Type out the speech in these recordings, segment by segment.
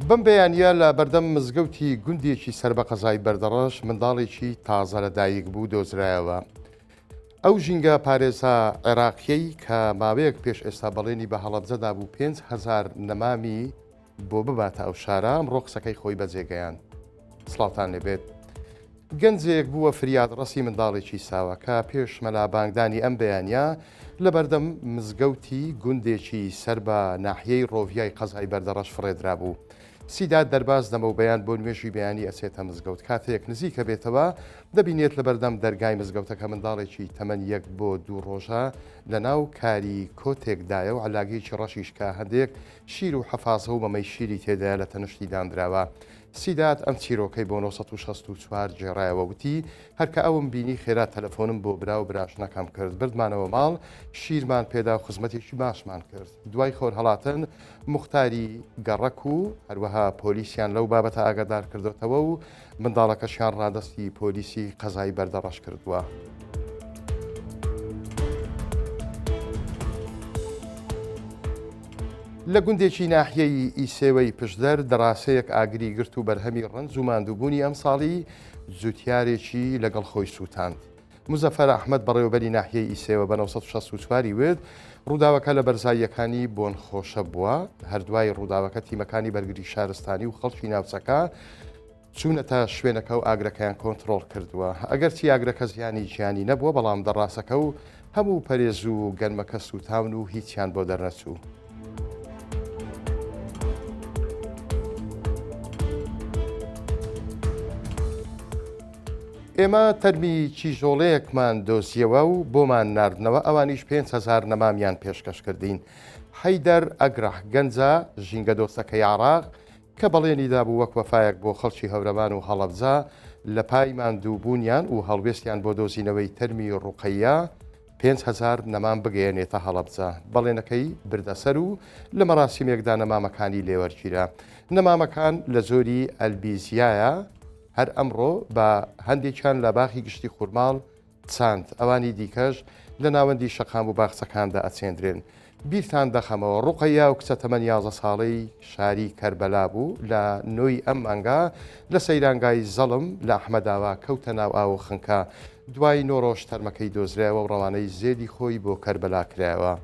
بەم بەیانیە لە بەردەم مزگەوتی گوندێکی سەر بە قەزای بەردەڕەش منداڵێکی تازە لەدایک بوو دۆزرایەوە. ئەو ژینگە پارێزا عێراقیەی کە ماوەیەک پێش ئێستا بەڵێنی بە هەڵەبجەدا بوو 5,000 نەمامی بۆ بباتە ئەو شارە ئەمڕۆ قسەکەی خۆی بەجێگەیان. سڵاوتان لێبێت. گەنجێک بووە فریاد ڕەسی منداڵێکی ساوە کە پێش مەلابانگدانی ئەم بەیانیە لە بەردەم مزگەوتی گوندێکی سەر بە ناحیەی ڕۆڤیای قەزای بەردەڕەش فڕێدرا بوو. سیداد دەرباز دەمە و بەیان بۆ نوێژی بەیانی ئەچێتە مزگەوت. کاتێک نزیکە بێتەوە دەبینێت لە بەردەم دەرگای مزگەوتەکە منداڵێکی تەمەن 1 بۆ 2 ڕۆژە لە ناو کاری کۆتێکدایە و علاگەیەکی ڕەشیشکە هەندێک شیر و حەفازە و مەمەی شیری تێدایە لە تەنشتی دانراوە. سیداد ئەم چیرۆکەی بۆ 1964 جێڕایەوە وتی هەرکە ئەوم بینی خێرا تەلەفۆنم بۆ برا و براشنەکەم کرد بردمانەوە ماڵ شیرمان پێدا و خزمەتێکی باشمان کرد. دوای خۆر هەڵاتن مختاری گەڕەک و هەروەها پۆلیسیان لەو بابەتە ئاگادار کردوتەوە و منداڵەکەشیان ڕادستی پۆلیسی قەزای بەردەڕەش کردووە. لە گوندێکی ناحیەی ئیسێوەی پشدەر دەڕاسەیەک ئاگری گرت و بەرهەمی ڕنج و ماندووبوونی ئەم ساڵی جوتیارێکی لەگەڵ خۆی سووتاند. مزەفەر ئەحمەد بەڕێوەبەری ناحیەی ئیسێوە بە 1964 وێت ڕووداوەکە لە بەرزاییەکانی بۆن خۆشە بووە. هەردوای ڕووداوەکە تیمەکانی بەرگری شارستانی و خەڵکی ناوچەکە چوونەتە شوێنەکە و ئاگرەکەیان کۆنتترۆل کردووە. ئەگەر چی ئاگرەکە زیانی گیانی نەبووە بەڵام دەڕاستەکە و هەموو پەرێز و گەنمەکە سوتاون و هیچیان بۆ دەرنەچوو. ئێمە تەرمی چیژۆڵەیەکمان دۆزیەوە و بۆمان ناردنەوە ئەوانیش 5,000 نەمامیان پێشکەش کردین. حەیدەر ئەگرەح گەنجە ژینگە دۆستەکەی عێراق کە بەڵێنیدا بوو وەک وەفایەک بۆ خەڵکی هەورەمان و هەڵەبجە لە پای ماندووبوونیان و هەڵوێستیان بۆ دۆزینەوەی تەرمی ڕوقەیە 5,000 نەمان بگەیەنێتە هەڵەبجە. بەڵێنەکەی بردەسەر و لە مەراسیمێکدا نەمامەکانی لێوەرگیرە. نەمامەکان لە زۆری ئەلبیزیایە هەر ئەمڕۆ بە هەندێکیان لە باخی گشتی خوورماڵ چاند ئەوانی دیکەش لە ناوەندی شەقام و باخچەکاندا ئەچێندرێن. بیرتان دەخەمەوە ڕوقەیە و کچە تەمەن 11 ساڵەی شاری کەربەلا بوو لە نۆی ئەم مانگا لە سەیرانگای زەڵم لە ئەحمەداوا کەوتە ناو ئاو خنکە. دوای 9 ڕۆژ تەرمەکەی دۆزرایەوە و ڕەوانەی زێدی خۆی بۆ کەربەلا کرایەوە.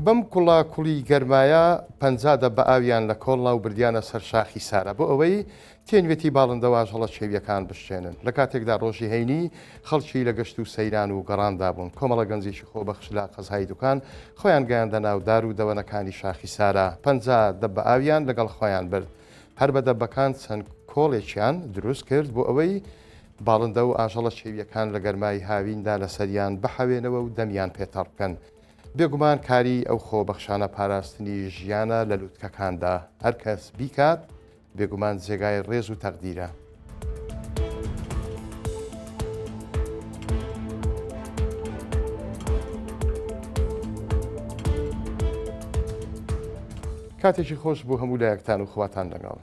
بەم کوڵا کوڵی گەرمایە پەنجادە بە ئاویان لە کۆڵا و بردیانە سەر شاخی سارە بۆ ئەوەی تێنوێتی باڵندە واژەڵە چێویەکان بشێنن. لە کاتێکدا ڕۆژی هەینی خەڵکی لە گەشت و سەیران و گەڕاندا بوون. کۆمەڵە گەنجێکی خۆبەخش لە قەزای دوکان خۆیان گەیاندە ناو دار و دەوەنەکانی شاخی سارە. 50 دە بە ئاویان لەگەڵ خۆیان برد. هەر بە دەبەکان چەند کۆڵێکیان دروست کرد بۆ ئەوەی باڵندە و ئاژەڵە چێویەکان لە گەرمای هاویندا لە سەریان بحەوێنەوە و دەمیان پێتەڕ بکەن. بێگومان کاری ئەو خۆبەخشانە پاراستنی ژیانە لە لووتکەکاندا هەر کەس بیکات بێگومان جێگای ڕێز و تەقدیرە. کاتێکی خۆش بۆ هەموو لایەکتان و خواتان لەگەڵ.